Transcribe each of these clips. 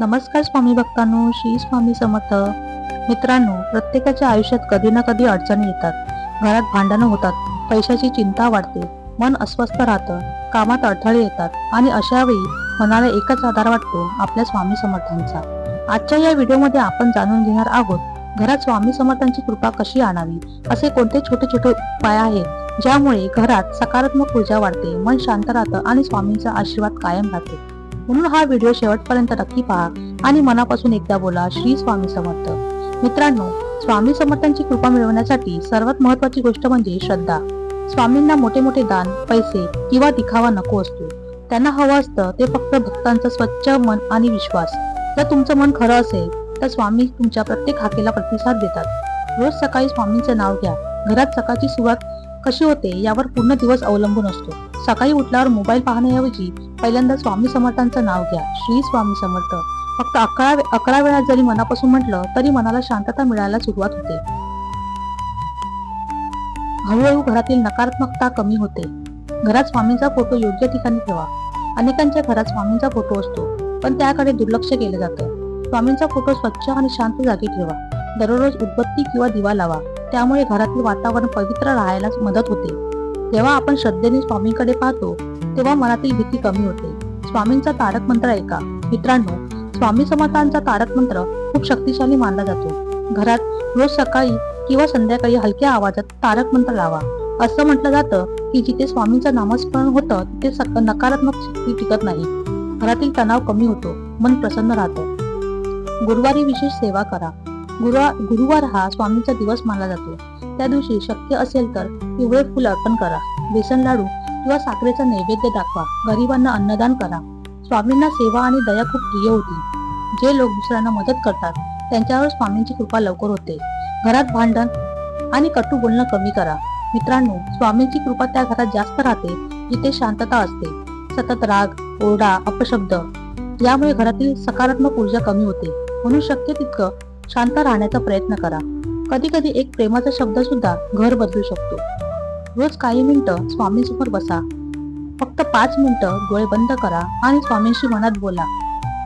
नमस्कार स्वामी भक्तांनो, श्री स्वामी समर्थ. मित्रांनो, प्रत्येकाच्या आयुष्यात कधी ना कधी अडचणी येतात. घरात भांडणं होतात, पैशाची चिंता वाढते, मन अस्वस्थ राहतं, कामात अडथळे येतात आणि अशा वेळी मनाला एकच आधार वाटतो, आपल्या स्वामी समर्थांचा. आजच्या या व्हिडिओमध्ये आपण जाणून घेणार आहोत घरात स्वामी समर्थांची कृपा कशी आणावी, असे कोणते छोटे छोटे उपाय आहेत ज्यामुळे घरात सकारात्मक ऊर्जा वाढते, मन शांत राहतं आणि स्वामींचा आशीर्वाद कायम राहतो. म्हणून हा व्हिडिओ शेवटपर्यंत नक्की पहा आणि मनापासून एकदा बोला श्री स्वामी समर्थ. मित्रांनो, स्वामी समर्थांची कृपा मिळवण्यासाठी सर्वात महत्वाची गोष्ट म्हणजे श्रद्धा. स्वामींना मोठे मोठे दान, पैसे किंवा दिखावा नको असतो. त्यांना हवं असतं ते फक्त भक्तांचं स्वच्छ मन आणि विश्वास. जर तुमचं मन खरं असेल तर स्वामी तुमच्या प्रत्येक हाकेला प्रतिसाद देतात. रोज सकाळी स्वामींचं नाव घ्या. घरात सकाळची सुरुवात कशी होते यावर पूर्ण दिवस अवलंबून असतो. सकाळी उठल्यावर मोबाईल पाहण्याऐवजी पहिल्यांदा स्वामी समर्थांचं नाव घ्या. श्री स्वामी समर्थ फक्त 11 वेळा जरी मनापासून म्हटलं तरी मनाला शांतता मिळायला सुरुवात होते. हळूहळू घरातील नकारात्मकता कमी होते. घरात स्वामींचा फोटो योग्य ठिकाणी ठेवा. अनेकांच्या घरात स्वामींचा फोटो असतो पण त्याकडे दुर्लक्ष केलं जातं. स्वामींचा फोटो स्वच्छ आणि शांत जागी ठेवा. दररोज उदबत्ती किंवा दिवा लावा. त्यामुळे घरातील वातावरण पवित्र राहायला मदत होते. जेव्हा आपण श्रद्धेने स्वामींकडे पाहतो तेव्हा मनातील भीती कमी होते. स्वामींचा तारक मंत्र ऐका. मित्रांनो, स्वामी समर्थांचा तारक मंत्र खूप शक्तिशाली मानला जातो. घरात रोज सकाळी किंवा संध्याकाळी हलक्या आवाजात तारक मंत्र लावा. असं म्हटलं जातं की जिथे स्वामींचं नामस्मरण होतं तिथे नकारात्मक शक्ती टिकत नाही. घरातील तणाव कमी होतो, मन प्रसन्न राहतं. गुरुवारी विशेष सेवा करा. गुरुवार हा स्वामींचा दिवस मानला जातो. त्या दिवशी शक्य असेल तर पिवळे फुल अर्पण करा. बेसन लाडू किंवा साखरेचा नैवेद्य दाखवा. गरिबांना अन्नदान करा. स्वामींना सेवा आणि दया खूप प्रिय होती. जे लोक दुसऱ्यांना मदत करतात त्यांच्यावर स्वामींची कृपा लवकर होते. घरात भांडण आणि कटू बोलणं कमी करा. मित्रांनो, स्वामींची कृपा त्या घरात जास्त राहते जिथे शांतता असते. सतत राग, ओरडा, अपशब्द यामुळे घरातील सकारात्मक ऊर्जा कमी होते. म्हणून शक्य तितकं शांत राहण्याचा प्रयत्न करा. कधी कधी एक प्रेमाचा शब्द सुद्धा घर बदलू शकतो. रोज काही मिनिटं स्वामींसमोर बसा. फक्त 5 मिनिटं डोळे बंद करा आणि स्वामींशी मनात बोला.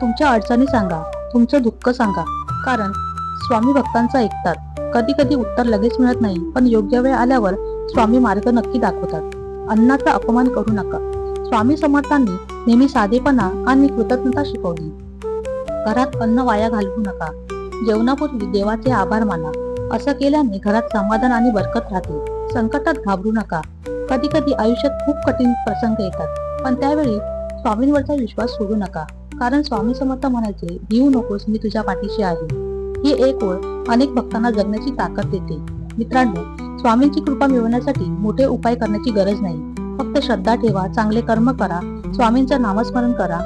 तुमच्या अडचणी सांगा, तुमचं दुःख सांगा, कारण स्वामी भक्तांचं ऐकतात. कधी कधी उत्तर लगेच मिळत नाही, पण योग्य वेळ आल्यावर स्वामी मार्ग नक्की दाखवतात. अन्नाचा अपमान करू नका. स्वामी समर्थांनी नेहमी साधेपणा आणि कृतज्ञता शिकवली. घरात अन्न वाया घालवू नका. जेवणापूर्वी देवाचे आभार माना. असं केल्याने घरात समाधान आणि बरकत राहते. संकटात घाबरू नका. कधी कधी आयुष्यात खूप कठीण प्रसंग येतात, पण त्यावेळी स्वामींवरचा विश्वास सोडू नका. कारण स्वामी समर्थ म्हणायचे, भिवू नकोस, मी तुझ्या पाठीशी आहे. ही एक ओळ अनेक भक्तांना जगण्याची ताकद देते. मित्रांनो, स्वामींची कृपा मिळवण्यासाठी मोठे उपाय करण्याची गरज नाही. फक्त श्रद्धा ठेवा, चांगले कर्म करा, स्वामींचं नामस्मरण करा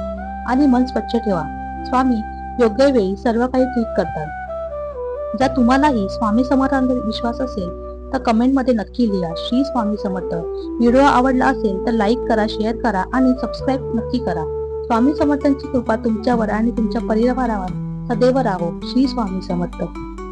आणि मन स्वच्छ ठेवा. स्वामी योग्य वेळी सर्व काही ठीक करतात. जर तुम्हालाही स्वामी समर्थांवर विश्वास असेल तर कमेंटमध्ये नक्की लिहा श्री स्वामी समर्थ. व्हिडिओ आवडला असेल तर लाईक करा, शेअर करा आणि सबस्क्राईब नक्की करा. स्वामी समर्थांची कृपा तुमच्यावर आणि तुमच्या परिवारावर सदैव राहो. श्री स्वामी समर्थ.